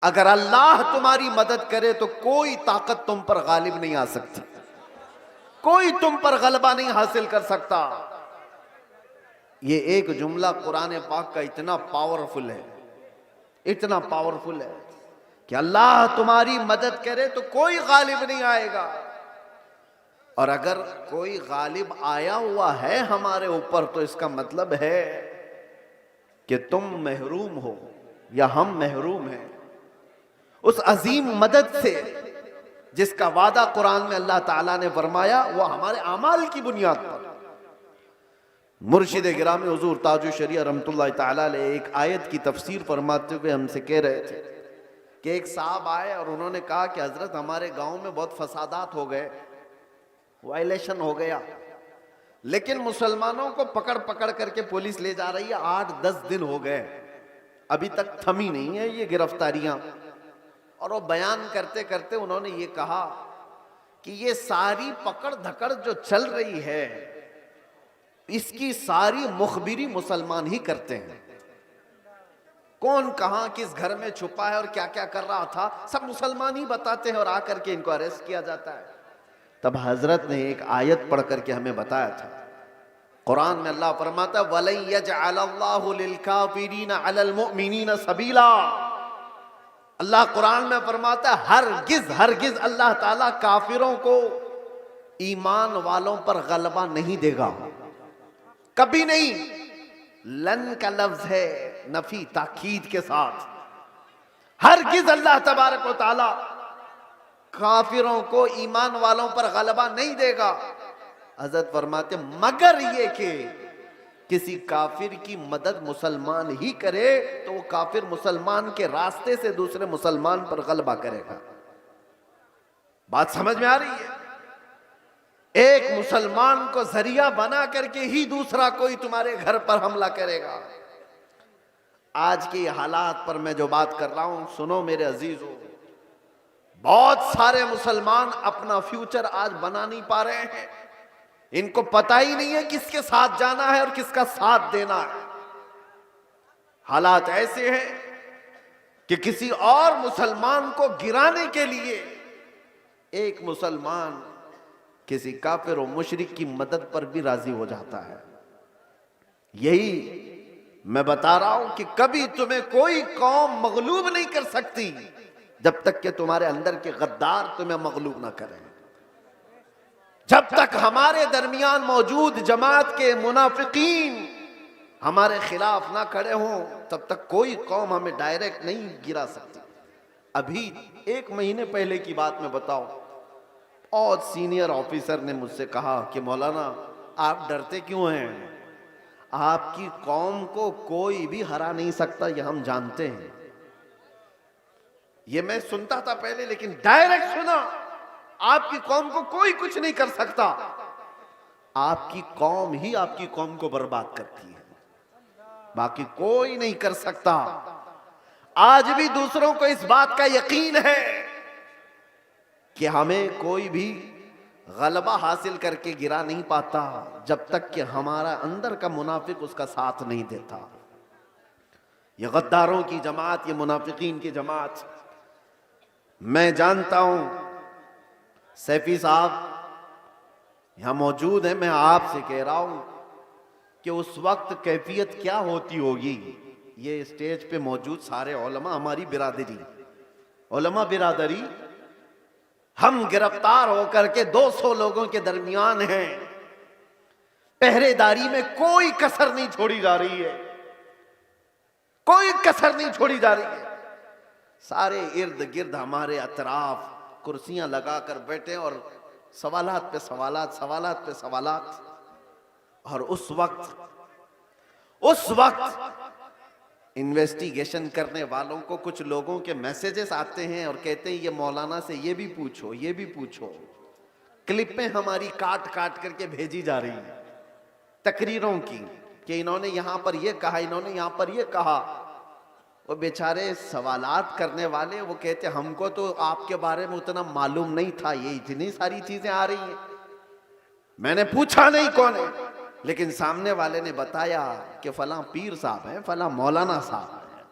अगर अल्लाह तुम्हारी मदद करे तो कोई ताकत तुम पर गालिब नहीं आ सकती, कोई तुम पर गलबा नहीं हासिल कर सकता। ये एक जुमला कुरान पाक का इतना पावरफुल है, इतना पावरफुल है कि अल्लाह तुम्हारी मदद करे तो कोई गालिब नहीं आएगा। और अगर कोई गालिब आया हुआ है हमारे ऊपर तो इसका मतलब है कि तुम महरूम हो या हम महरूम हैं उस अजीम मदद से जिसका वादा कुरान में अल्लाह ताला ने फरमाया, वो हमारे अमाल की बुनियाद पर। मुर्शिद गिरामी हुजूर ताजुल शरिया रहमतुल्लाह ताला अलैह एक आयत की तफसीर फरमाते हुए हमसे कह रहे थे कि एक साहब आए और उन्होंने कहा कि हजरत हमारे गांव में बहुत फसादात हो गए, वायलेशन हो गया, लेकिन मुसलमानों को पकड़ पकड़ करके पुलिस ले जा रही है, 8-10 दिन हो गए, अभी तक थमी नहीं है ये गिरफ्तारियां। और वो बयान करते करते उन्होंने ये कहा कि ये सारी पकड़ धकड़ जो चल रही है इसकी सारी मुखबिरी मुसलमान ही करते हैं। कौन कहां किस घर में छुपा है और क्या क्या कर रहा था सब मुसलमान ही बताते हैं और आकर के इनको अरेस्ट किया जाता है। तब हजरत ने एक आयत पढ़ करके हमें बताया था, कुरान में अल्लाह फरमाता वलन यजअलल्लाहु लिलकाफिरीन अलल मुमिनीन सबीला। अल्लाह कुरान में फरमाता है हरगिज हरगिज अल्लाह ताला काफिरों को ईमान वालों पर गलबा नहीं देगा, कभी नहीं। लन का लफ्ज है नफी ताकीद के साथ, हरगिज अल्लाह तबारक व ताला काफिरों को ईमान वालों पर गलबा नहीं देगा। हजरत फरमाते मगर ये कि किसी काफिर की मदद मुसलमान ही करे तो वो काफिर मुसलमान के रास्ते से दूसरे मुसलमान पर गलबा करेगा। बात समझ में आ रही है? एक मुसलमान को जरिया बना करके ही दूसरा कोई तुम्हारे घर पर हमला करेगा। आज के हालात पर मैं जो बात कर रहा हूं सुनो मेरे अजीजों, बहुत सारे मुसलमान अपना फ्यूचर आज बना नहीं पा रहे हैं, इनको पता ही नहीं है किसके साथ जाना है और किसका साथ देना है। हालात ऐसे हैं कि किसी और मुसलमान को गिराने के लिए एक मुसलमान किसी काफिर और मुशरिक की मदद पर भी राजी हो जाता है। यही मैं बता रहा हूं कि कभी तुम्हें कोई कौम मगलूब नहीं कर सकती जब तक कि तुम्हारे अंदर के गद्दार तुम्हें मगलूब ना करें। जब तक हमारे दरमियान मौजूद जमात के मुनाफिकीन हमारे खिलाफ ना खड़े हों तब तक कोई कौम हमें डायरेक्ट नहीं गिरा सकती। अभी 1 महीने पहले की बात मैं बताऊं, और सीनियर ऑफिसर ने मुझसे कहा कि मौलाना आप डरते क्यों हैं, आपकी कौम को कोई भी हरा नहीं सकता, ये हम जानते हैं। ये मैं सुनता था पहले, लेकिन डायरेक्ट सुना आपकी कौम को कोई कुछ नहीं कर सकता, आपकी कौम ही आपकी कौम को बर्बाद करती है, बाकी कोई नहीं कर सकता। आज भी दूसरों को इस बात का यकीन है कि हमें कोई भी गलबा हासिल करके गिरा नहीं पाता जब तक कि हमारा अंदर का मुनाफिक उसका साथ नहीं देता। ये गद्दारों की जमात, ये मुनाफिकीन की जमात, मैं जानता हूं सैफी साहब यहां मौजूद है, मैं आपसे कह रहा हूं कि उस वक्त कैफियत क्या होती होगी। ये स्टेज पे मौजूद सारे उलमा, हमारी बिरादरी, उलमा बिरादरी, हम गिरफ्तार होकर के 200 लोगों के दरमियान हैं, पहरेदारी में कोई कसर नहीं छोड़ी जा रही है, कोई कसर नहीं छोड़ी जा रही है। सारे इर्द गिर्द हमारे अतराफ कुर्सियां लगाकर बैठे और सवालात पे सवालात, सवालात पे सवालात। और उस वक्त इन्वेस्टिगेशन करने वालों को कुछ लोगों के मैसेजेस आते हैं और कहते हैं ये मौलाना से ये भी पूछो, ये भी पूछो। क्लिपें हमारी काट काट करके भेजी जा रही हैं तकरीरों की कि इन्होंने यहां पर ये कहा, इन्होंने यहां पर ये कहा। वो बेचारे सवालात करने वाले वो कहते हमको तो आपके बारे में उतना मालूम नहीं था, ये इतनी सारी चीजें आ रही हैं, मैंने पूछा नहीं कौन है, लेकिन सामने वाले ने बताया कि फलां पीर साहब है, फलां मौलाना साहब है।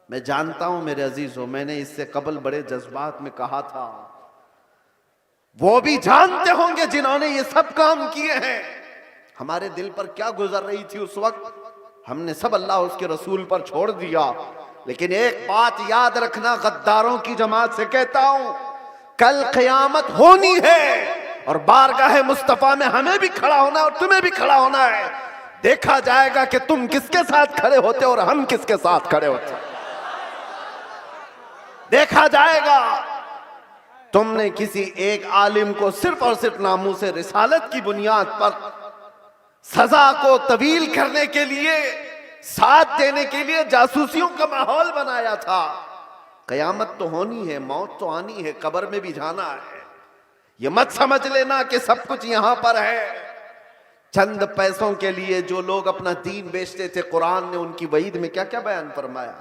मैं जानता हूं मेरे अजीजों, मैंने इससे कबल बड़े जज्बात में कहा था, वो भी जानते होंगे जिन्होंने ये सब काम किए हैं, हमारे दिल पर क्या गुजर रही थी उस वक्त। हमने सब अल्लाह उसके रसूल पर छोड़ दिया। लेकिन एक बात याद रखना, गद्दारों की जमात से कहता हूं, कल क़यामत होनी है और बारगाह मुस्तफा में हमें भी खड़ा होना है और तुम्हें भी खड़ा होना है। देखा जाएगा कि तुम किसके साथ खड़े होते और हम किसके साथ खड़े होते। देखा जाएगा। तुमने किसी एक आलिम को सिर्फ और सिर्फ नामूस रिसालत की बुनियाद पर सजा को तवील करने के लिए, साथ देने के लिए जासूसियों का माहौल बनाया था। कयामत तो होनी है, मौत तो आनी है, कब्र में भी जाना है। ये मत समझ लेना कि सब कुछ यहां पर है। चंद पैसों के लिए जो लोग अपना दीन बेचते थे, कुरान ने उनकी वईद में क्या क्या बयान फरमाया।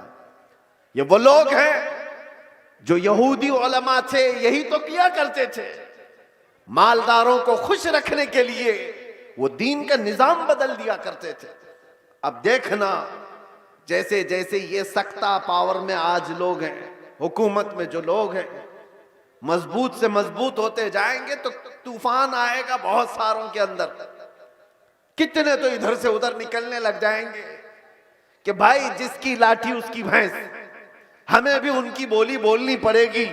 ये वो लोग हैं जो यहूदी उलमा थे, यही तो किया करते थे। मालदारों को खुश रखने के लिए वो दीन का निजाम बदल दिया करते थे। अब देखना, जैसे जैसे ये सख्ता पावर में आज लोग हैं, हुकूमत में जो लोग हैं, मजबूत से मजबूत होते जाएंगे तो तूफान आएगा बहुत सारों के अंदर। कितने तो इधर से उधर निकलने लग जाएंगे कि भाई जिसकी लाठी उसकी भैंस, हमें भी उनकी बोली बोलनी पड़ेगी,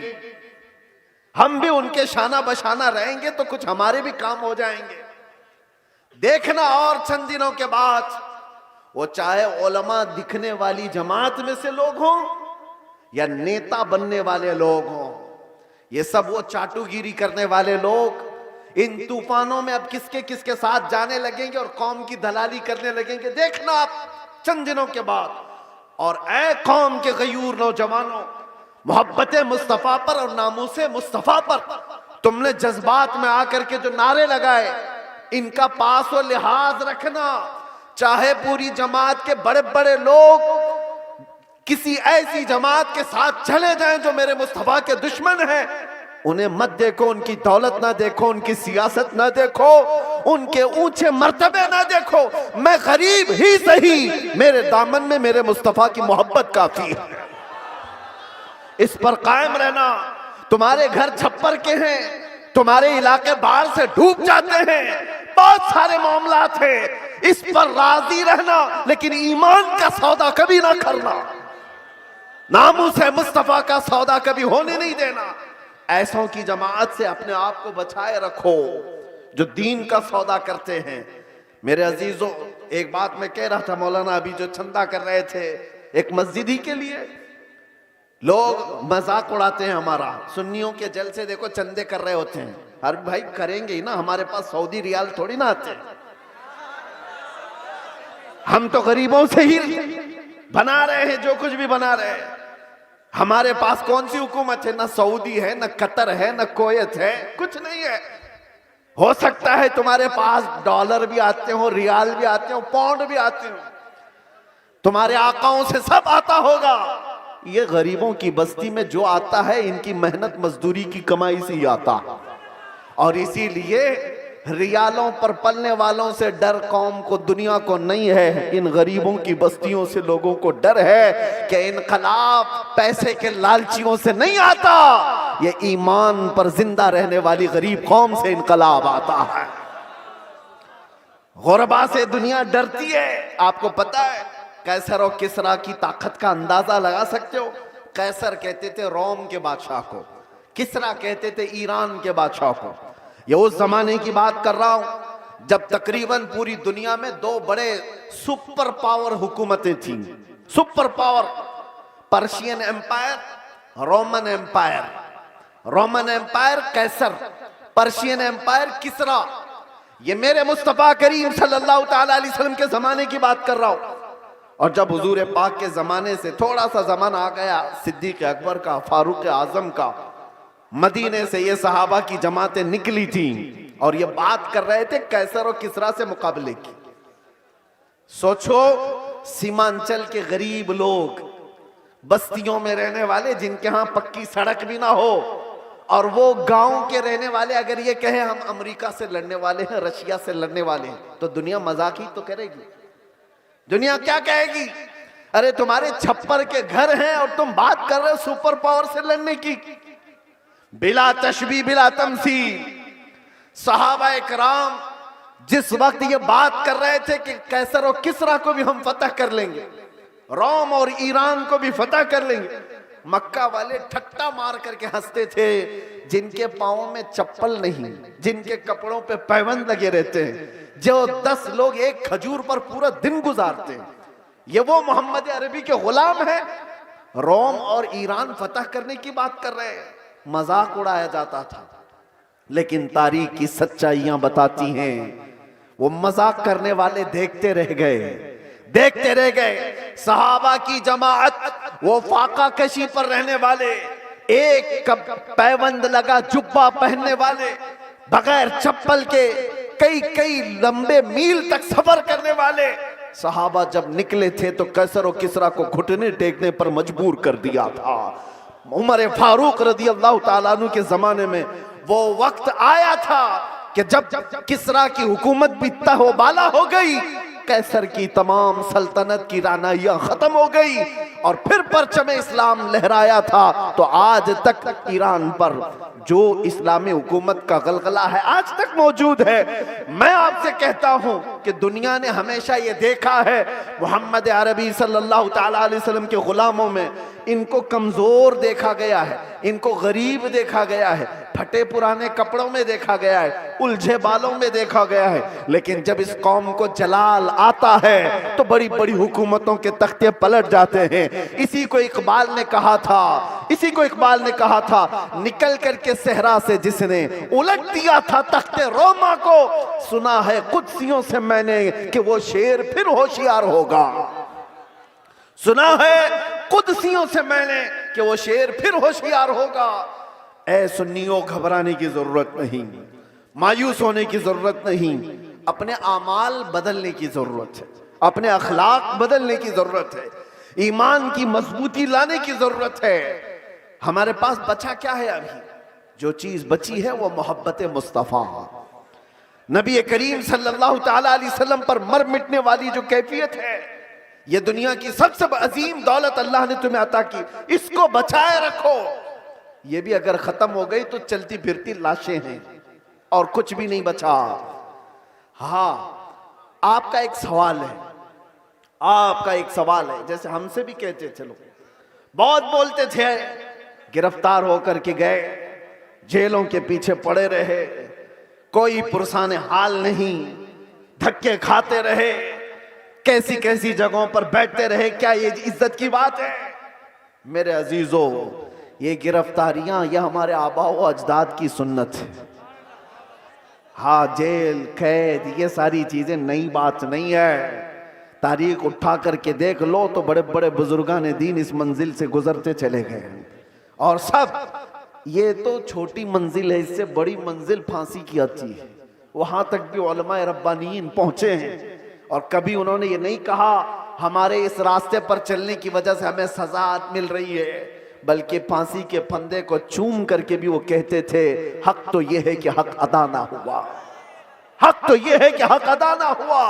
हम भी उनके शाना बशाना रहेंगे तो कुछ हमारे भी काम हो जाएंगे। देखना और चंद दिनों के बाद, वो चाहे उलमा दिखने वाली जमात में से लोग हों या नेता बनने वाले लोग हों, ये सब वो चाटुगिरी करने वाले लोग इन तूफानों में अब किसके किसके साथ जाने लगेंगे और कौम की दलाली करने लगेंगे। देखना आप चंद दिनों के बाद। और ऐ कौम के गयूर नौजवानों, मोहब्बत मुस्तफा पर और नामूसे मुस्तफा पर तुमने जज्बात में आकर के जो नारे लगाए, इनका पास व लिहाज रखना। चाहे पूरी जमात के बड़े बड़े लोग किसी ऐसी जमात के साथ चले जाएं जो मेरे मुस्तफा के दुश्मन हैं, उन्हें मत देखो, उनकी दौलत ना देखो, उनकी सियासत ना देखो, उनके ऊंचे मर्तबे ना देखो। मैं गरीब ही सही, मेरे दामन में मेरे मुस्तफा की मोहब्बत काफी है। इस पर कायम रहना। तुम्हारे घर छप्पर के हैं, तुम्हारे इलाके बाढ़ से डूब जाते हैं, बहुत सारे मामलात हैं, इस पर राजी रहना, लेकिन ईमान का सौदा कभी ना करना, नामूस मुस्तफा का सौदा कभी होने नहीं देना। ऐसों की जमात से अपने आप को बचाए रखो जो दीन का सौदा करते हैं। मेरे अजीजों, एक बात मैं कह रहा था, मौलाना अभी जो चंदा कर रहे थे एक मस्जिद ही के लिए, लोग मजाक उड़ाते हैं हमारा। सुन्नियों के जलसे देखो चंदे कर रहे होते हैं। हर भाई करेंगे ही ना, हमारे पास सऊदी रियाल थोड़ी ना आते, हम तो गरीबों से ही बना रहे हैं जो कुछ भी बना रहे हैं। हमारे पास कौन सी हुकूमत है? ना सऊदी है, ना कतर है, ना कुवैत है, कुछ नहीं है। हो सकता है तुम्हारे पास डॉलर भी आते हो, रियाल भी आते हो, पाउंड भी आते हो, तुम्हारे आकाओं से सब आता होगा। ये गरीबों की बस्ती में जो आता है इनकी मेहनत मजदूरी की कमाई से ही आता है। और इसीलिए रियालों पर पलने वालों से डर कौम को, दुनिया को नहीं है, इन गरीबों की बस्तियों से लोगों को डर है कि इनकलाब पैसे के लालचियों से नहीं आता, ये ईमान पर जिंदा रहने वाली गरीब कौम से इनकलाब आता है। गुरबा से दुनिया डरती है। आपको पता है कैसर और किसरा की ताकत का अंदाजा लगा सकते हो? कैसर कहते थे रोम के बादशाह को, किसरा कहते थे ईरान के बादशाह को। ये उस जमाने की बात कर रहा हूं जब तकरीबन पूरी दुनिया में दो बड़े सुपर पावर हुकूमतें थीं। Super power, Persian empire, Roman empire. Roman empire कैसर, पर्शियन एम्पायर किसरा। ये मेरे मुस्तफा करीम सल्लल्लाहु ताला अलैहि वसल्लम के जमाने की बात कर रहा हूं। और जब हुजूर पाक के जमाने से थोड़ा सा जमाना आ गया, सिद्दीक अकबर का, फारूक आजम का, मदीने से ये सहाबा की जमातें निकली थी और ये बात कर रहे थे कैसर और किसरा से मुकाबले की। सोचो, सीमांचल के गरीब लोग, बस्तियों में रहने वाले जिनके यहां पक्की सड़क भी ना हो, और वो गांव के रहने वाले अगर ये कहे हम अमेरिका से लड़ने वाले हैं, रशिया से लड़ने वाले हैं, तो दुनिया मजाक ही तो करेगी। दुनिया क्या कहेगी? अरे तुम्हारे छप्पर के घर हैं और तुम बात कर रहे हो सुपर पावर से लड़ने की। बिला तशबी बिला तमसील सहाबा इकराम जिस वक्त ये बात कर रहे थे कि कैसर और किसरा को भी हम फतह कर लेंगे, रोम और ईरान को भी फतह कर लेंगे, मक्का वाले ठट्टा मार करके हंसते थे। जिनके पांवों में चप्पल नहीं, जिनके कपड़ों पे पैबंद लगे रहते हैं, जो 10 लोग एक खजूर पर पूरा दिन गुजारते हैं, ये वो मोहम्मद अरबी के गुलाम हैं। रोम और ईरान फतह करने की बात कर रहे हैं। मजाक उड़ाया जाता था, लेकिन तारीख की सच्चाइयां बताती हैं वो मजाक करने वाले देखते रह गए, देखते रह गए। सहाबा की जमाअत, वो फाका कशी पर रहने वाले, एक पैबंद लगा जुब्बा पहनने वाले, बगैर चप्पल के कई कई लंबे मील तक सफर करने वाले सहाबा जब निकले थे तो कैसर और किसरा को घुटने टेकने पर मजबूर कर दिया था। उमर फारूक रदी अल्लाह ताला अन्हु के जमाने में वो वक्त आया था कि जब किसरा की हुकूमत भी तहोबाला हो गई, कैसर की तमाम सल्तनत की रानाइयां खत्म हो गई और फिर परचम इस्लाम लहराया था। तो आज तक ईरान पर जो इस्लामी हुकूमत का गलगला है आज तक मौजूद है। मैं आपसे कहता हूं कि दुनिया ने हमेशा ये देखा है मोहम्मद अरबी सल्लल्लाहु ताला अलैहि वसल्लम के गुलामों में इनको कमजोर देखा गया है, इनको गरीब देखा गया है, फटे पुराने कपड़ों में देखा गया है, उलझे बालों में देखा गया है। लेकिन जब इस कौम को जलाल आता है तो बड़ी बड़ी हुकूमतों के तख्ते पलट जाते हैं। इसी को इकबाल ने कहा था, इसी को इकबाल ने कहा था, निकल करके सहरा से जिसने उलट दिया था तख्ते रोमा को, सुना है कुदसियों से मैंने कि वो शेर फिर होशियार होगा। सुना है कुदसियों से मैंने कि वो शेर फिर होशियार होगा। ऐ सुन्नियों घबराने की जरूरत नहीं, मायूस होने की जरूरत नहीं, अपने आमाल बदलने की जरूरत है, अपने अखलाक बदलने की जरूरत है, ईमान की मजबूती लाने की जरूरत है। हमारे पास बचा क्या है? अभी जो चीज बची है वो मोहब्बत मुस्तफा, नबी करीम सल्लल्लाहु ताला अलैहि वसल्लम पर मर मिटने वाली जो कैफियत है, ये दुनिया की सबसे अजीम दौलत अल्लाह ने तुम्हें अता की, इसको बचाए रखो। ये भी अगर खत्म हो गई तो चलती फिरती लाशें हैं और कुछ भी नहीं बचा। हाँ, आपका एक सवाल है, आपका एक सवाल है। जैसे हमसे भी कहते चलो, बहुत बोलते थे, गिरफ्तार होकर के गए, जेलों के पीछे पड़े रहे, कोई पुरसाने हाल नहीं, धक्के खाते रहे, कैसी कैसी जगहों पर बैठते रहे। क्या ये इज्जत की बात है? मेरे अजीजों, ये गिरफ्तारियां यह हमारे आबाओ अजदाद की सुन्नत है। हाँ, जेल कैद ये सारी चीजें नई बात नहीं है। तारीख उठा करके देख लो तो बड़े बड़े बुजुर्गान दीन इस मंजिल से गुजरते चले गए और सब ये तो छोटी मंजिल है, इससे बड़ी मंजिल फांसी की आती है। वहां तक भी उलमाए रब्बानीन पहुंचे हैं और कभी उन्होंने ये नहीं कहा हमारे इस रास्ते पर चलने की वजह से हमें सजा मिल रही है, बल्कि फांसी के फंदे को चूम करके भी वो कहते थे हक तो ये है कि हक अदा ना हुआ, हक तो ये है कि हक अदा ना हुआ।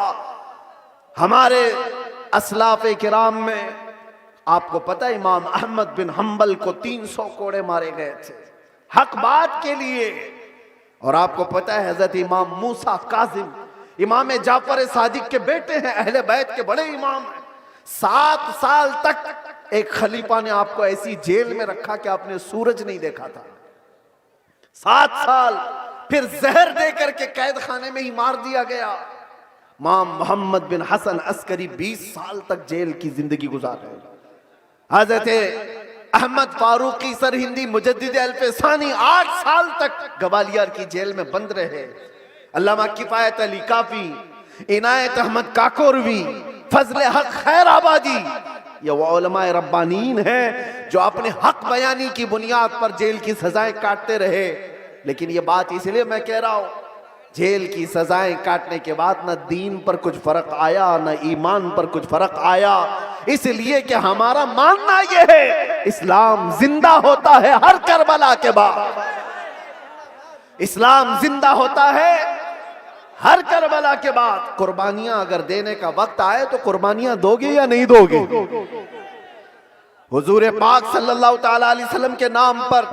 हमारे असलाफ किराम में आपको पता है इमाम अहमद बिन हम्बल को 300 कोड़े मारे गए थे हक बात के लिए। और आपको पता है हजरत इमाम मूसा काजिम इमाम जाफर सादिक के बेटे हैं, अहले बैत के बड़े इमाम हैं। 7 साल तक एक खलीफा ने आपको ऐसी जेल में रखा कि आपने सूरज नहीं देखा था। 7 साल फिर जहर देकर के कैद खाने में ही मार दिया गया। इमाम मोहम्मद बिन हसन अस्करी 20 साल तक जेल की जिंदगी गुजार रहे। हजरत अहमद फारूकी सरहिंदी मुजद्दिद अल्फसानी 8 साल तक ग्वालियर की जेल में बंद रहे। अल्लामा किफायत अली काफी, इनायत अहमद काकोरवी, फजले हक खैराबादी, ये वो उलमाए रब्बानीन हैं जो अपने हक बयानी की बुनियाद पर जेल की सजाएं काटते रहे। लेकिन ये बात इसलिए मैं कह रहा हूं, जेल की सजाएं काटने के बाद न दीन पर कुछ फर्क आया न ईमान पर कुछ फर्क आया, इसलिए कि हमारा मानना यह है इस्लाम जिंदा होता है हर करबला के बाद। इस्लाम जिंदा होता है हर करबला के बाद कुर्बानियां अगर देने का वक्त आए तो कुर्बानियां दोगे या नहीं दोगे? हुजूर पाक सल्लल्लाहु ताला अलैहि वसल्लम के नाम पर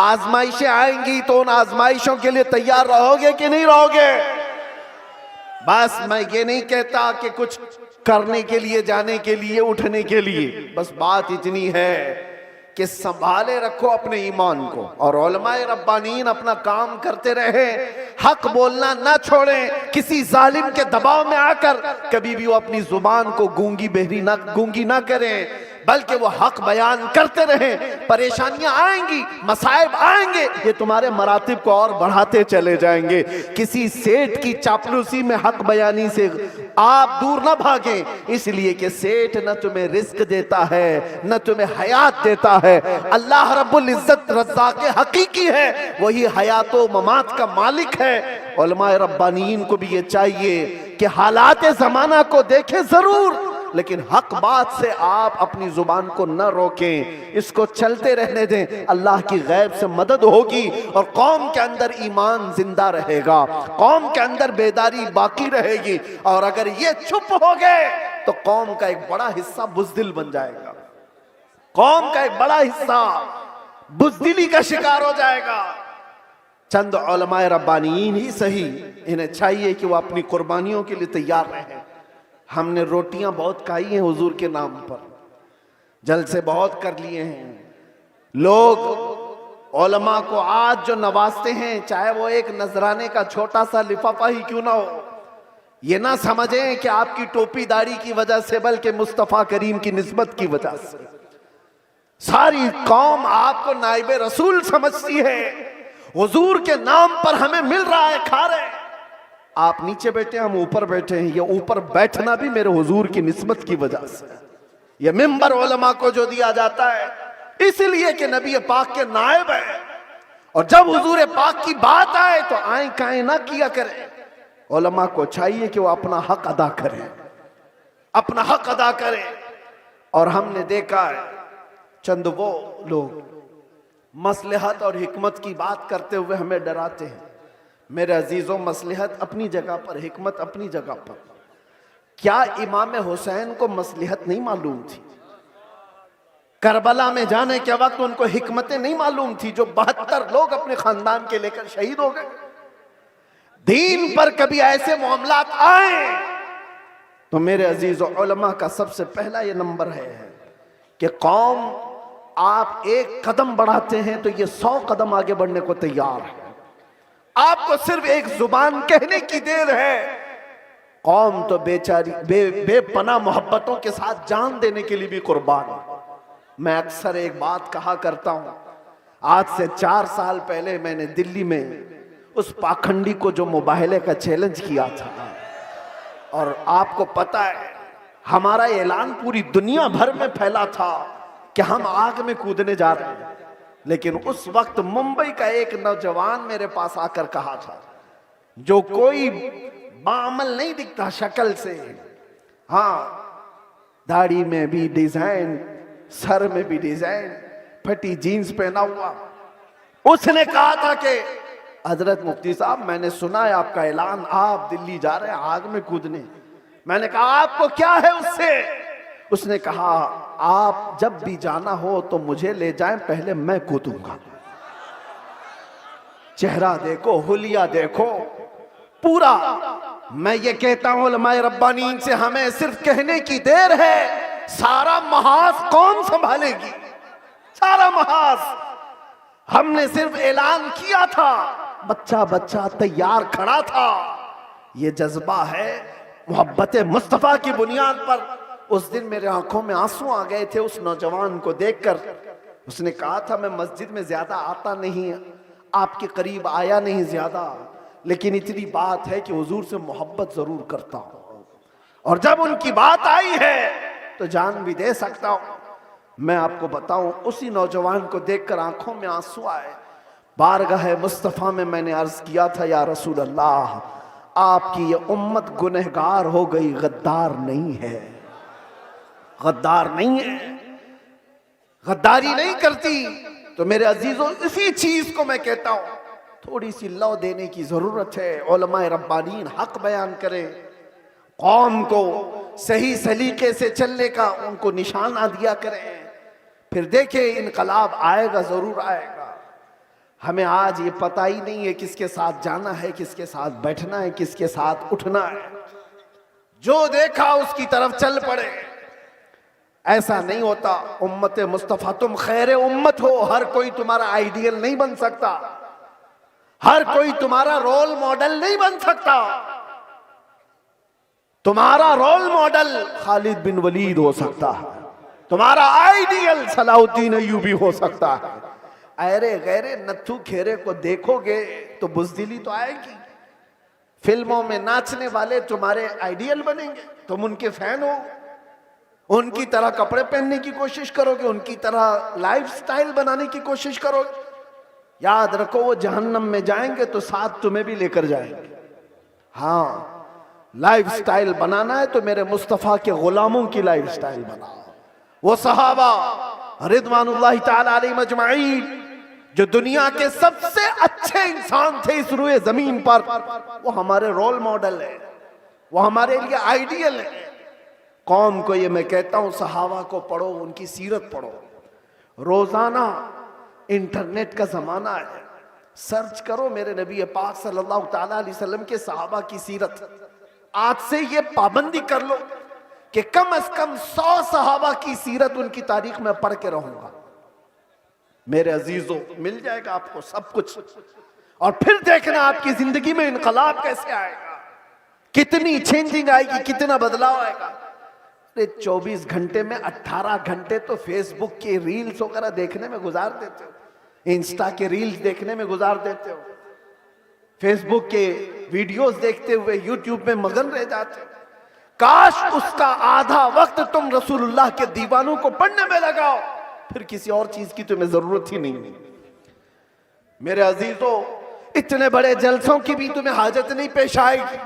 आजमाइशें आएंगी तो उन आजमाइशों के लिए तैयार रहोगे कि नहीं रहोगे? बस मैं ये नहीं कहता कि कुछ करने के लिए, जाने के लिए, उठने के लिए, बस बात इतनी है कि संभाले रखो अपने ईमान को और उलमाए रब्बानीन अपना काम करते रहे, हक बोलना ना छोड़ें, किसी जालिम के दबाव में आकर कभी भी वो अपनी जुबान को गूंगी ना करें, बल्कि वो हक बयान करते रहें। परेशानियां आएंगी, मसाइब आएंगे, ये तुम्हारे मरातिब को और बढ़ाते चले जाएंगे। किसी सेठ की चापलूसी में हक बयानी से आप दूर ना भागें, इसलिए कि सेठ न तुम्हें रिस्क देता है न तुम्हें हयात देता है। अल्लाह रब्बुल इज्जत रज़्ज़ाक़ हकीकी है, वही हयात व ममात का मालिक है। उलमाए रब्बानीन को भी ये चाहिए कि हालात ज़माना को देखें जरूर, लेकिन हक बात से आप अपनी जुबान को न रोकें, इसको चलते रहने दें। अल्लाह की गैब से मदद होगी और कौम के अंदर ईमान जिंदा रहेगा, कौम के अंदर बेदारी बाकी रहेगी। और अगर ये चुप हो गए तो कौम का एक बड़ा हिस्सा बुज़दिल बन जाएगा, कौम का एक बड़ा हिस्सा बुज़दिली का शिकार हो जाएगा। चंद उलमाए रब्बानीन ही सही, इन्हें चाहिए कि वो अपनी कुर्बानियों के लिए तैयार रहें। हमने रोटियां बहुत खाई हैं हुजूर के नाम पर, जलसे बहुत कर लिए हैं। लोग उलमा को आज जो नवाजते हैं, चाहे वो एक नजराने का छोटा सा लिफाफा ही क्यों ना हो, ये ना समझें कि आपकी टोपी दाढ़ी की वजह से, बल्कि मुस्तफा करीम की निस्बत की वजह से सारी कौम आपको नाइबे रसूल समझती है। हुजूर के नाम पर हमें मिल रहा है, खा रहे हैं। आप नीचे बैठे, हम ऊपर बैठे हैं। ये ऊपर बैठना भी मेरे हुजूर की निस्बत की वजह से। ये मिंबर उलमा को जो दिया जाता है इसलिए कि नबी पाक के नायब है, और जब हुजूर पाक की बात आए तो आए काए ना किया करें। उलमा को चाहिए कि वो अपना हक अदा करें, अपना हक अदा करें। और हमने देखा है चंद वो लोग मसलहत और हिकमत की बात करते हुए हमें डराते हैं। मेरे अजीजों, मसलहत अपनी जगह पर, हिकमत अपनी जगह पर। क्या इमाम हुसैन को मसलहत नहीं मालूम थी? करबला में जाने के वक्त उनको हिकमतें नहीं मालूम थी जो 72 लोग अपने खानदान के लेकर शहीद हो गए? दीन पर कभी ऐसे मामलात आए तो मेरे अजीजों, उलमा का सबसे पहला ये नंबर है कि कौम आप एक कदम बढ़ाते हैं तो ये 100 कदम आगे बढ़ने को तैयार है। आपको सिर्फ एक जुबान कहने की देर है। कौम तो बेचारी बेपना मोहब्बतों के साथ जान देने के लिए भी कुर्बान है। मैं अक्सर एक बात कहा करता हूं, आज से 4 साल पहले मैंने दिल्ली में उस पाखंडी को जो मुबाहले का चैलेंज किया था, और आपको पता है हमारा ऐलान पूरी दुनिया भर में फैला था कि हम आग में कूदने जा रहे हैं। लेकिन उस वक्त मुंबई का एक नौजवान मेरे पास आकर कहा था, जो कोई बामल नहीं दिखता शक्ल से, हाँ दाढ़ी में भी डिजाइन, सर में भी डिजाइन, फटी जीन्स पहना हुआ, उसने कहा था कि हजरत मुफ्ती साहब, मैंने सुना है आपका ऐलान, आप दिल्ली जा रहे हैं आग में कूदने। मैंने कहा आपको क्या है उससे? उसने कहा आप जब भी जाना हो तो मुझे ले जाएं, पहले मैं कूदूंगा। चेहरा देखो, हुलिया देखो पूरा। मैं ये कहता हूं उलमाए रब्बानीन से, हमें सिर्फ कहने की देर है, सारा महाज कौन संभालेगी? सारा महाज। हमने सिर्फ ऐलान किया था, बच्चा बच्चा तैयार खड़ा था। ये जज्बा है मोहब्बत मुस्तफा की बुनियाद पर। उस दिन मेरे आंखों में आंसू आ गए थे उस नौजवान को देखकर। उसने कहा था मैं मस्जिद में ज्यादा आता नहीं, आपके करीब आया नहीं ज्यादा, लेकिन इतनी बात है कि हुजूर से मोहब्बत जरूर करता हूं, और जब उनकी बात आई है तो जान भी दे सकता हूं। मैं आपको बताऊं, उसी नौजवान को देखकर आंखों में आंसू आए। बारगाह मुस्तफा में मैंने अर्ज किया था, या रसूल अल्लाह, आपकी ये उम्मत गुनहगार हो गई, गद्दार नहीं है, गद्दार नहीं है, गद्दारी नहीं करती। तो मेरे अजीजों, इसी चीज को मैं कहता हूं थोड़ी सी लौ देने की जरूरत है। उलमाए रब्बानीन हक बयान करें, कौम को सही सलीके से चलने का उनको निशाना दिया करें, फिर देखे इनकलाब आएगा, जरूर आएगा। हमें आज ये पता ही नहीं है किसके साथ जाना है, किसके साथ बैठना है, किसके साथ उठना है। जो देखा उसकी तरफ चल पड़े, ऐसा नहीं होता। उम्मत मुस्तफा तुम खैर उम्मत हो, हर कोई तुम्हारा आइडियल नहीं बन सकता, हर कोई तुम्हारा रोल मॉडल नहीं बन सकता। तुम्हारा रोल मॉडल खालिद बिन वलीद हो सकता है, तुम्हारा आइडियल सलाहुद्दीन अय्यूबी हो सकता है। अरे गैरे नत्थू खेरे को देखोगे तो बुज़दिली तो आएगी। फिल्मों में नाचने वाले तुम्हारे आइडियल बनेंगे, तुम उनके फैन हो, उनकी तरह कपड़े पहनने की कोशिश करोगे, उनकी तरह लाइफस्टाइल बनाने की कोशिश करोगे। याद रखो वो जहन्नम में जाएंगे तो साथ तुम्हें भी लेकर जाएंगे। हाँ, लाइफस्टाइल बनाना है तो मेरे मुस्तफा के गुलामों की लाइफस्टाइल बनाओ। वो सहाबा रिदवानुल्लाहि ताला अलैहिम अजमाइन जो दुनिया के सबसे अच्छे इंसान थे इस रुए जमीन पर, वो हमारे रोल मॉडल है, वो हमारे लिए आइडियल है। कौम को ये मैं कहता हूं, सहाबा को पढ़ो, उनकी सीरत पढ़ो। रोजाना इंटरनेट का जमाना है, सर्च करो मेरे नबी पाक सल्लल्लाहु ताला अलैहि वसल्लम के सहाबा की सीरत। आज से ये पाबंदी कर लो कि कम से कम 100 सहाबा की सीरत, उनकी तारीख में पढ़ के रहूंगा। मेरे अजीजों, मिल जाएगा आपको सब कुछ, और फिर देखना आपकी जिंदगी में इनकलाब कैसे आएगा, कितनी चेंजिंग आएगी, कितना बदलाव आएगा। 24 घंटे में 18 घंटे तो फेसबुक के रील्स वगैरह देखने में गुजार देते हो, इंस्टा के रील्स देखने में गुजार देते हो, फेसबुक के वीडियोस देखते हुए यूट्यूब में मगन रह जाते हो। काश उसका आधा वक्त तुम रसूलुल्लाह के दीवानों को पढ़ने में लगाओ, फिर किसी और चीज की तुम्हें जरूरत ही नहीं। मेरे अजीजों, इतने बड़े जलसों की भी तुम्हें हाजत नहीं पेश आएगी।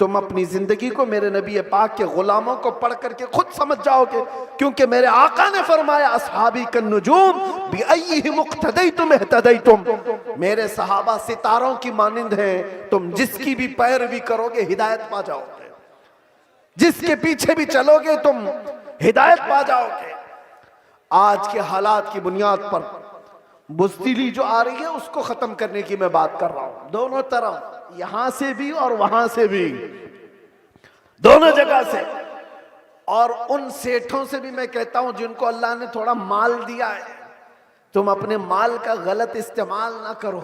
तुम अपनी जिंदगी को मेरे नबी पाक के गुलामों को पढ़ करके खुद समझ जाओगे, क्योंकि मेरे आका ने फरमाया अस्हाबी कन्नुजूम बिअय्यिहिम इक्तदैतुम इहतदैतुम। मेरे सहाबा सितारों की मानिंद हैं, तुम जिसकी भी पैरवी करोगे हिदायत पा जाओगे, जिसके पीछे भी चलोगे तुम हिदायत पा जाओगे। आज के हालात की बुनियाद पर बुज़दिली जो आ रही है उसको खत्म करने की मैं बात कर रहा हूं, दोनों तरफ, यहां से भी और वहां से भी, दोनों जगह से। और उन सेठों से भी मैं कहता हूं जिनको अल्लाह ने थोड़ा माल दिया है, तुम अपने माल का गलत इस्तेमाल ना करो।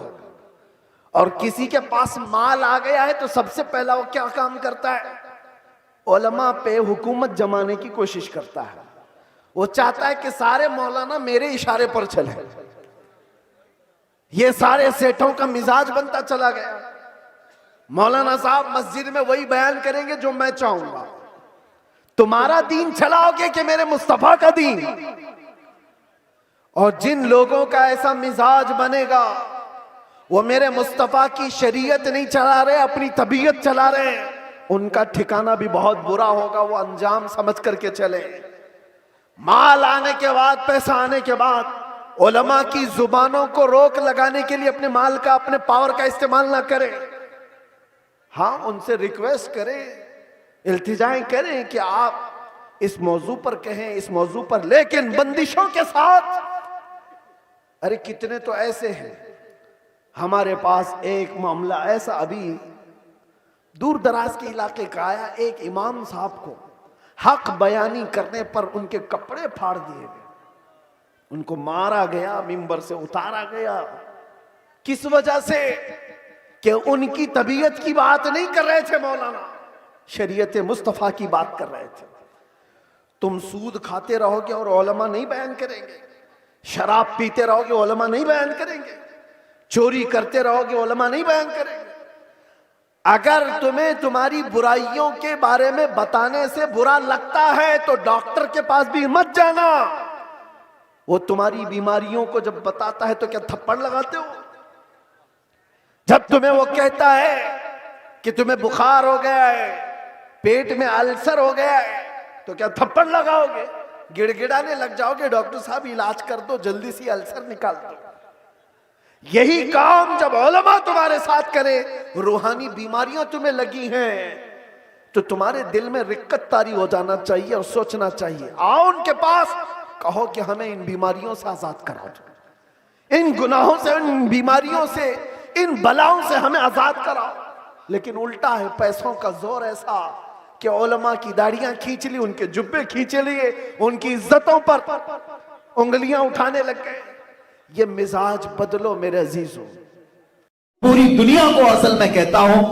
और किसी के पास माल आ गया है तो सबसे पहला वो क्या काम करता है, उलमा पे हुकूमत जमाने की कोशिश करता है। वो चाहता है कि सारे मौलाना मेरे इशारे पर चले। ये सारे सेठों का मिजाज बनता चला गया। मौलाना साहब मस्जिद में वही बयान करेंगे जो मैं चाहूंगा। तुम्हारा दीन चलाओगे कि मेरे मुस्तफा का दीन? और जिन लोगों का ऐसा मिजाज बनेगा वो मेरे मुस्तफा की शरीयत नहीं चला रहे, अपनी तबीयत चला रहे हैं, उनका ठिकाना भी बहुत बुरा होगा। वो अंजाम समझ करके चले। माल आने के बाद, पैसा आने के बाद उलमा की जुबानों को रोक लगाने के लिए अपने माल का, अपने पावर का इस्तेमाल ना करें। हाँ, उनसे रिक्वेस्ट करें, इल्तिजाएं करें कि आप इस मौजू पर कहें, इस मौजू पर, लेकिन बंदिशों के साथ। अरे कितने तो ऐसे हैं, हमारे पास एक मामला ऐसा अभी दूर दराज के इलाके का आया। एक इमाम साहब को हक बयानी करने पर उनके कपड़े फाड़ दिए गए, उनको मारा गया, मिंबर से उतारा गया। किस वजह से? कि उनकी तबीयत की बात नहीं कर रहे थे मौलाना, शरीयत मुस्तफा की बात कर रहे थे। तुम सूद खाते रहोगे और उलमा नहीं बयान करेंगे, शराब पीते रहोगे उलमा नहीं बयान करेंगे, चोरी करते रहोगे उलमा नहीं बयान करेंगे। अगर तुम्हें तुम्हारी बुराइयों के बारे में बताने से बुरा लगता है तो डॉक्टर के पास भी मत जाना। वो तुम्हारी बीमारियों को जब बताता है तो क्या थप्पड़ लगाते हो? जब तुम्हें वो कहता है कि तुम्हें बुखार हो गया है, पेट में अल्सर हो गया है, तो क्या थप्पड़ लगाओगे? गिड़गिड़ाने लग जाओगे, डॉक्टर साहब इलाज कर दो, जल्दी से अल्सर निकाल दो। यही काम जब उलमा तुम्हारे साथ करे, रूहानी बीमारियां तुम्हें लगी हैं, तो तुम्हारे दिल में रिक्कत तारी हो जाना चाहिए और सोचना चाहिए, आओ उनके पास, कहो कि हमें इन बीमारियों से आजाद करा दो, इन गुनाहों से, इन बीमारियों से, इन बलाओं से हमें आजाद कराओ। लेकिन उल्टा है, पैसों का जोर ऐसा कि उलमा की दाढ़ियां खींच ली, उनके जुब्बे खींचे लिए, उनकी इज्जतों पर उंगलियां उठाने लग गए। ये मिजाज बदलो मेरे अजीजों। पूरी दुनिया को असल में कहता हूं,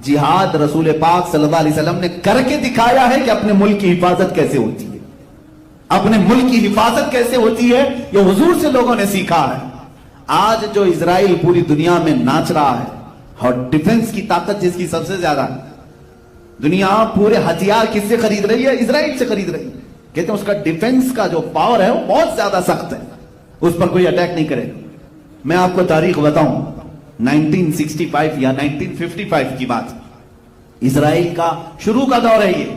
जिहाद रसूल पाक सल्लल्लाहु अलैहि वसल्लम ने करके दिखाया है कि अपने मुल्क की हिफाजत कैसे होती है, अपने मुल्क की हिफाजत कैसे होती है, ये हुजूर से लोगों ने सीखा है। आज जो इजराइल पूरी दुनिया में नाच रहा है और डिफेंस की ताकत जिसकी सबसे ज्यादा, दुनिया पूरे हथियार किससे खरीद रही है? इजराइल से खरीद रही है। कहते हैं उसका डिफेंस का जो पावर है वो बहुत ज्यादा सख्त है, उस पर कोई अटैक नहीं करेगा। मैं आपको तारीख बताऊं, 1965 या 1955 की बात, इजराइल का शुरू का दौर है ये।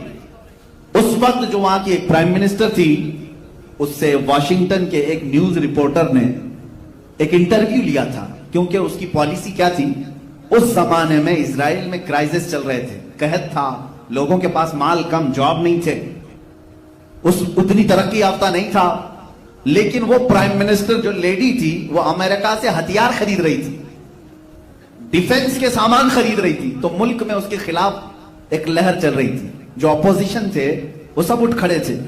उस वक्त जो वहां की एक प्राइम मिनिस्टर थी, उससे वॉशिंगटन के एक न्यूज रिपोर्टर ने एक इंटरव्यू लिया था, क्योंकि उसकी पॉलिसी क्या थी, उस जमाने में इजराइल में क्राइसिस चल रहे थे, कहत था, लोगों के पास माल कम, जॉब नहीं थे, उतनी तरक्की याफ्ता नहीं था। लेकिन वो प्राइम मिनिस्टर जो लेडी थी, वो अमेरिका से हथियार खरीद रही थी, डिफेंस के सामान खरीद रही थी, तो मुल्क में उसके खिलाफ एक लहर चल रही थी। जो अपोजिशन थे वो सब उठ खड़े थे।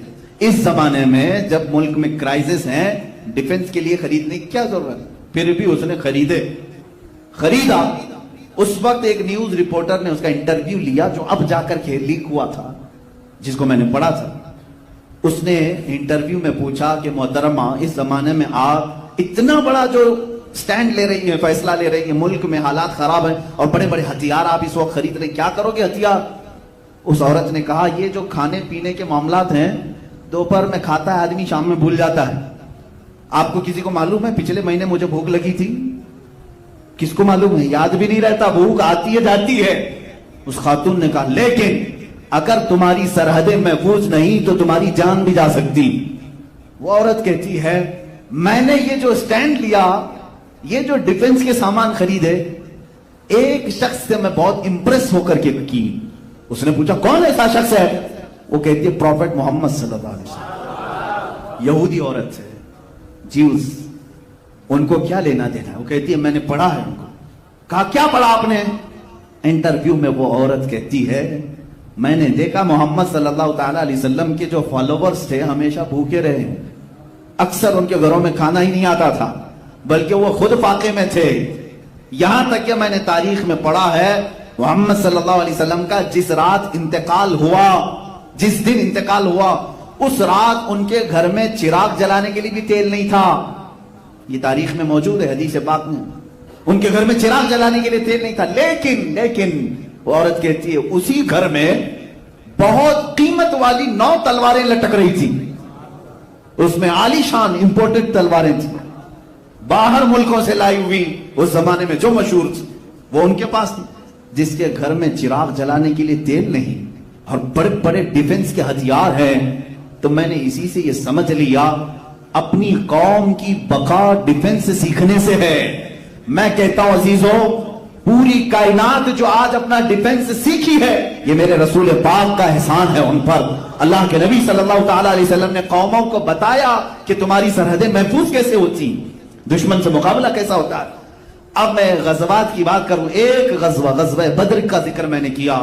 इस जमाने में जब मुल्क में क्राइसिस है, डिफेंस के लिए खरीदने की क्या जरूरत, फिर भी उसने खरीदा। उस वक्त एक न्यूज रिपोर्टर ने उसका इंटरव्यू लिया, जो अब जाकर के लीक हुआ था, जिसको मैंने पढ़ा था। उसने इंटरव्यू में पूछा कि मोहतरमा, इस जमाने में आप इतना बड़ा जो स्टैंड ले रही है, फैसला ले रही है, मुल्क में हालात खराब है और बड़े बड़े हथियार आप इस वक्त खरीद रहे, क्या करोगे हथियार? उस औरत ने कहा, ये जो खाने पीने के मामलात हैं, दोपहर में खाता है आदमी, शाम में भूल जाता है। आपको किसी को मालूम है पिछले महीने मुझे भूख लगी थी? किसको मालूम है? याद भी नहीं रहता, भूख आती है जाती है। उस खातून ने कहा, लेकिन अगर तुम्हारी सरहदें महफूज नहीं तो तुम्हारी जान भी जा सकती। वो औरत कहती है, मैंने ये जो स्टैंड लिया, ये जो डिफेंस के सामान खरीदे, एक शख्स से मैं बहुत इंप्रेस होकर के की। उसने पूछा, कौन ऐसा शख्स है? वो कहती है, प्रॉफेट मोहम्मद सल्लल्लाहु अलैहि वसल्लम। यहूदी औरत है, ज्यूज, उनको क्या लेना देना है? वो कहती है, मैंने पढ़ा है उनको। कहा, क्या पढ़ा आपने? इंटरव्यू में वो औरत कहती है, मैंने देखा मोहम्मद सल्लल्लाहु ताला अलैहि वसल्लम के जो फॉलोवर्स थे हमेशा भूखे रहे, अक्सर उनके घरों में खाना ही नहीं आता था, बल्कि वो खुद फाके में थे। यहां तक कि मैंने तारीख में पढ़ा है, मोहम्मद सल्लल्लाहु अलैहि वसल्लम का जिस रात इंतकाल हुआ, जिस दिन इंतकाल हुआ, उस रात उनके घर में चिराग जलाने के लिए भी तेल नहीं था। ये तारीख में मौजूद है, हदीस पाक में, उनके घर में चिराग जलाने के लिए तेल नहीं था। लेकिन वो औरत कहती है, उसी घर में बहुत कीमत वाली 9 तलवारें लटक रही थी, उसमें आलीशान इंपोर्टेड तलवारें थी, बाहर मुल्कों से लाई हुई, उस जमाने में जो मशहूर थी, वो उनके पास थी। जिसके घर में चिराग जलाने के लिए तेल नहीं और बड़े बड़े डिफेंस के हथियार हैं, तो मैंने इसी से ये समझ लिया, अपनी कौम की बका डिफेंस सीखने से है। मैं कहता हूं अजीजों, पूरी कायनात जो आज अपना डिफेंस सीखी है, ये मेरे रसूल पाक का एहसान है उन पर। अल्लाह के नबी सल्लल्लाहु ताला अलैहि वसल्लम ने कौमों को बताया कि तुम्हारी सरहदें महफूज कैसे होती, दुश्मन से मुकाबला कैसा होता है। अब मैं गज़वात की बात करूं, एक गज़वा बद्र का जिक्र मैंने किया।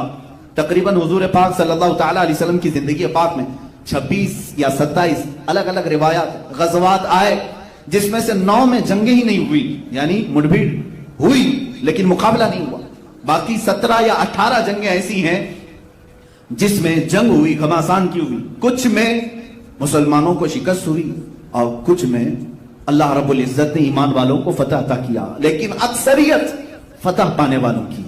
तकरीबन हुजूर पाक सल्लल्लाहु ताला अलैहि वसल्लम की जिंदगी पाक में 26 या 27 अलग अलग रिवायात गज़वात आए, जिसमें से 9 में जंगे ही नहीं हुई, यानी मुठभेड़ हुई लेकिन मुकाबला नहीं हुआ। बाकी 17 या 18 जंगें ऐसी हैं जिसमें जंग हुई, घमासान की हुई। कुछ में मुसलमानों को शिकस्त हुई और कुछ में अल्लाह रब्बुल इज्जत ने ईमान वालों को फतह अता किया, लेकिन अक्सरियत फतह पाने वालों की।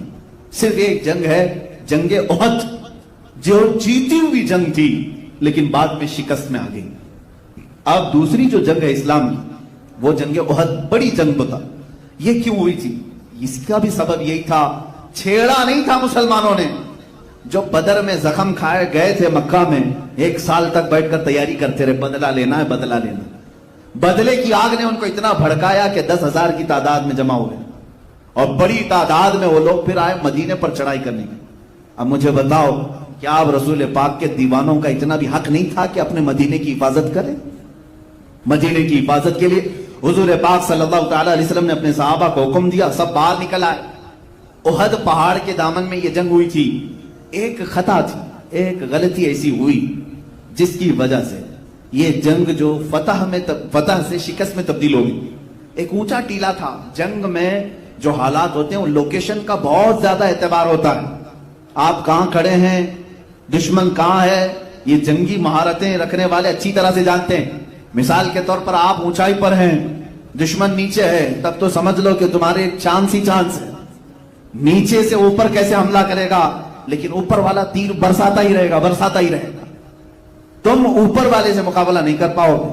सिर्फ एक जंग है, जंगे उहद, जो जीती हुई जंग थी लेकिन बाद में शिकस्त में आ गई। अब दूसरी जो जंग है इस्लाम की, वो जंगे उहद बड़ी जंग बता। ये क्यों हुई थी? इसका भी सबब यही था, छेड़ा नहीं था मुसलमानों ने। जो बदर में जख्म खाए गए थे मक्का में, 1 साल तक बैठकर तैयारी करते रहे, बदला लेना है, बदला लेना। बदले की आग ने उनको इतना भड़काया कि 10,000 की तादाद में जमा हुए और बड़ी तादाद में वो लोग फिर आए मदीने पर चढ़ाई करने के। अब मुझे बताओ, क्या अब रसूल पाक के दीवानों का इतना भी हक नहीं था कि अपने मदीने की हिफाजत करें? मदीने की हिफाजत के लिए हुजूर पाक सल्लल्लाहु तआला अलैहि वसल्लम ने अपने सहाबा को हुक्म दिया, सब बाहर निकल आए। उहद पहाड़ के दामन में यह जंग हुई थी। एक खता थी, एक गलती ऐसी हुई जिसकी वजह से ये जंग जो फतह से शिकस्त में तब्दील हो गई। एक ऊंचा टीला था। जंग में जो हालात होते हैं वो लोकेशन का बहुत ज्यादा एतबार होता है। आप कहां खड़े हैं, दुश्मन कहां है, ये जंगी महारतें रखने वाले अच्छी तरह से जानते हैं। मिसाल के तौर पर आप ऊंचाई पर हैं, दुश्मन नीचे है, तब तो समझ लो कि तुम्हारे चांस ही चांस है। नीचे से ऊपर कैसे हमला करेगा, लेकिन ऊपर वाला तीर बरसाता ही रहेगा। तुम ऊपर वाले से मुकाबला नहीं कर पाओगे।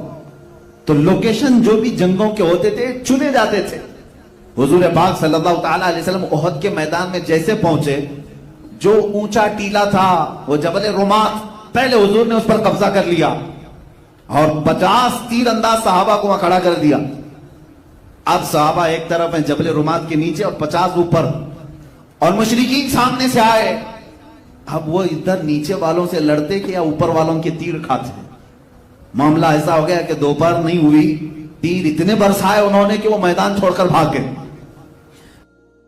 तो लोकेशन जो भी जंगों के होते थे चुने जाते थे। हुजूर पाक सल्लल्लाहु तआला अलैहि वसल्लम उहद के मैदान में जैसे पहुंचे, जो ऊंचा टीला था वो जबल रुमात, पहले हुजूर ने उस पर कब्जा कर लिया और 50 तीर अंदाज सहाबा को वहां खड़ा कर दिया। अब सहाबा एक तरफ है जबल रुमात के नीचे और 50 ऊपर, और मुशरिकीन सामने से आए। अब वो इधर नीचे वालों से लड़ते कि या ऊपर वालों के तीर खाते। मामला ऐसा हो गया कि दोपहर नहीं हुई, तीर इतने बरसाए उन्होंने कि वो मैदान छोड़कर भाग गए।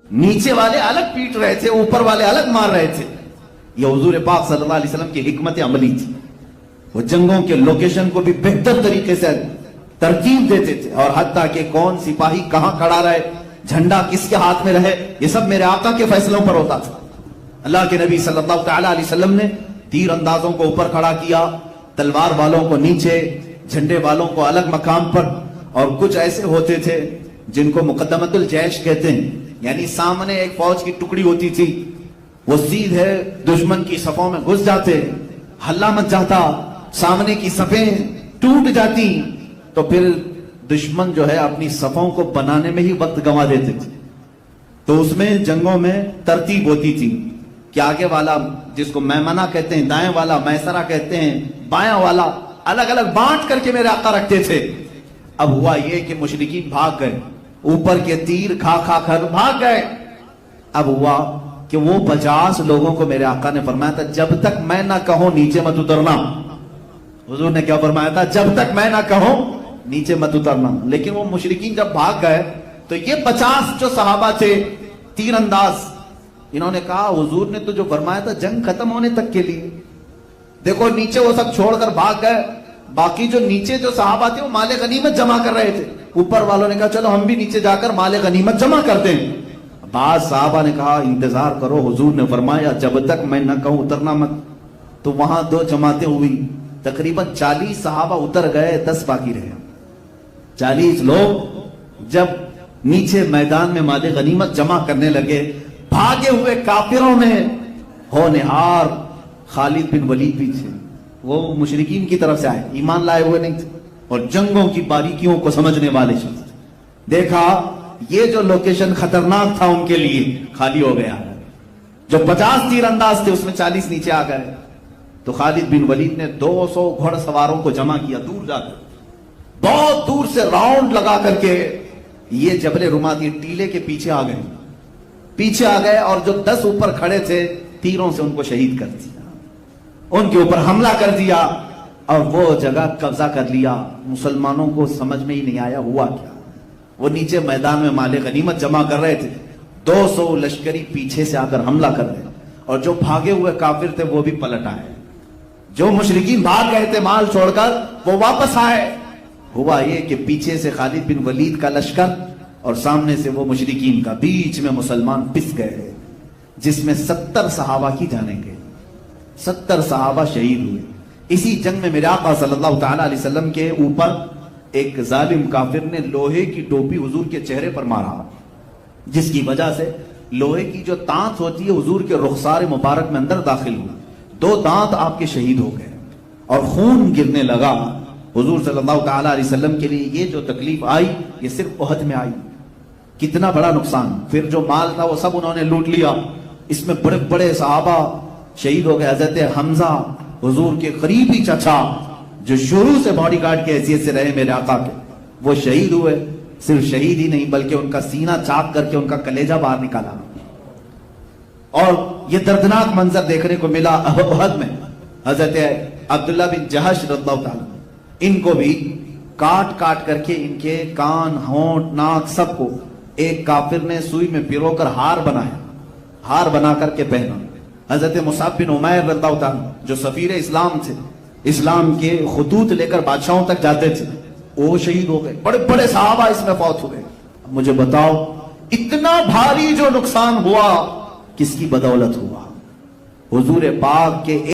नीचे वाले अलग पीट रहे थे, ऊपर वाले अलग मार रहे थे। यह हुजूर पाक सल्लल्लाहु अलैहि वसल्लम की हिकमत अमली थी। वो जंगों के लोकेशन को भी बेहतर तरीके से तरतीब देते थे, और हत्ता कि कौन सिपाही कहां खड़ा रहे, झंडा किसके हाथ में रहे, ये सब मेरे आका के फैसलों पर होता था। अल्लाह के नबी सल्लल्लाहु तआला अलैहि वसल्लम ने तीर अंदाजों को ऊपर खड़ा किया, तलवार वालों को नीचे, झंडे वालों को अलग मकाम पर। और कुछ ऐसे होते थे जिनको मुकद्दमतुल जैश कहते हैं, यानी सामने एक फौज की टुकड़ी होती थी, वो सीधे दुश्मन की सफों में घुस जाते, हल्ला मच जाता, सामने की सफें टूट जाती, तो फिर दुश्मन जो है अपनी सफों को बनाने में ही वक्त गंवा देते थे। तो उसमें जंगों में तरतीब होती थी कि आगे वाला, जिसको मैमना कहते हैं, दाएं वाला मैसरा कहते हैं, बायां वाला, अलग अलग बांट करके मेरे आका रखते थे। अब हुआ ये कि मुशरिकीन भाग गए, ऊपर के तीर खा खा कर भाग गए। अब हुआ कि वो 50 लोगों को मेरे आका ने फरमाया था, जब तक मैं ना कहूं नीचे मत उतरना। हुजूर ने क्या फरमाया था? जब तक मैं ना कहूं नीचे मत उतरना। लेकिन वो मुशरिकीन जब भाग गए तो ये 50 जो सहाबा थे तीरंदाज, इन्होंने कहा हुजूर ने तो जो फरमाया था जंग खत्म होने तक के लिए, देखो नीचे वो सब छोड़कर भाग गए। बाकी जो नीचे जो सहाबा थे वो माले गनीमत जमा कर रहे थे। ऊपर वालों ने कहा चलो हम भी नीचे जाकर माले गनीमत जमा कर दें। बाद साहबा ने कहा इंतजार करो, हुजूर ने फरमाया जब तक मैं न कहूं उतरना मत। तो वहां 2 जमातें हुई, तकरीबन 40 सहाबा उतर गए, 10 बाकी रहे। 40 लोग जब नीचे मैदान में माले गनीमत जमा करने लगे, भागे हुए काफिरों में होनहार खालिद बिन वलीद भी थे। वो मुशरिकीन की तरफ से आए, ईमान लाए हुए नहीं थे और जंगों की बारीकियों को समझने वाले थे। देखा ये जो लोकेशन खतरनाक था उनके लिए खाली हो गया। जो 50 तीरंदाज थे उसमें 40 नीचे आ गए। तो खालिद बिन वलीद ने 200 घुड़सवारों को जमा किया, दूर जाकर, बहुत दूर से राउंड लगा करके ये जबल रुमात, ये टीले के पीछे आ गए और जो 10 ऊपर खड़े थे तीरों से उनको शहीद कर दिया, उनके ऊपर हमला कर दिया और वो जगह कब्जा कर लिया। मुसलमानों को समझ में ही नहीं आया हुआ क्या। वो नीचे मैदान में माले गनीमत जमा कर रहे थे, 200 लश्करी पीछे से आकर हमला कर रहे, और जो भागे हुए काफिर थे वो भी पलट आए। जो मुशरिकीन भाग गए थे माल छोड़कर वो वापस आए। हुआ ये कि पीछे से खालिद बिन वलीद का लश्कर और सामने से वो मुशरिकीन का, बीच में मुसलमान पिस गए, जिसमें 70 सहाबा की जानें गए, 70 सहाबा शहीद हुए। इसी जंग में मेरे आका सल्लल्लाहु तआला अलैहि वसल्लम के ऊपर एक जालिम काफिर ने लोहे की टोपी हुजूर के चेहरे पर मारा, जिसकी वजह से लोहे की जो तांत होती है हुजूर के रुखसार मुबारक में अंदर दाखिल हुई, 2 दांत आपके शहीद हो गए और खून गिरने लगा। हुजूर सल्लल्लाहु तआला अलैहि वसल्लम के लिए ये जो तकलीफ आई ये सिर्फ उहद में आई। कितना बड़ा नुकसान। फिर जो माल था वो सब उन्होंने लूट लिया। इसमें बड़े बड़े सहाबा शहीद हो गए। हजरत हमजा हुजूर के करीबी चचा, जो शुरू से बॉडीगार्ड की हैसियत से रहे मेरे आका के, वो शहीद हुए, सिर्फ शहीद ही नहीं बल्कि उनका सीना चाक करके उनका कलेजा बाहर निकाला। और ये दर्दनाक मंजर देखने को मिला उहद में। हजरत अब्दुल्ला बिन जहश रज़ियल्लाहु ताला, इनको भी काट काट करके इनके कान, होंठ, नाक सबको एक काफिर ने सुई में पिरोकर हार बनाया, हार बना करके पहना। हजरत मुसाब बिन उमैर रज़ियल्लाहु ताला जो सफीर इस्लाम थे, इस्लाम के खुतूत लेकर बादशाहों तक जाते थे, वो शहीद हो गए। बड़े बड़े सहाबा इसमें फौत हुए। मुझे बताओ, इतना भारी जो नुकसान हुआ किसकी बदौलत हुआ? हुजूर पाक के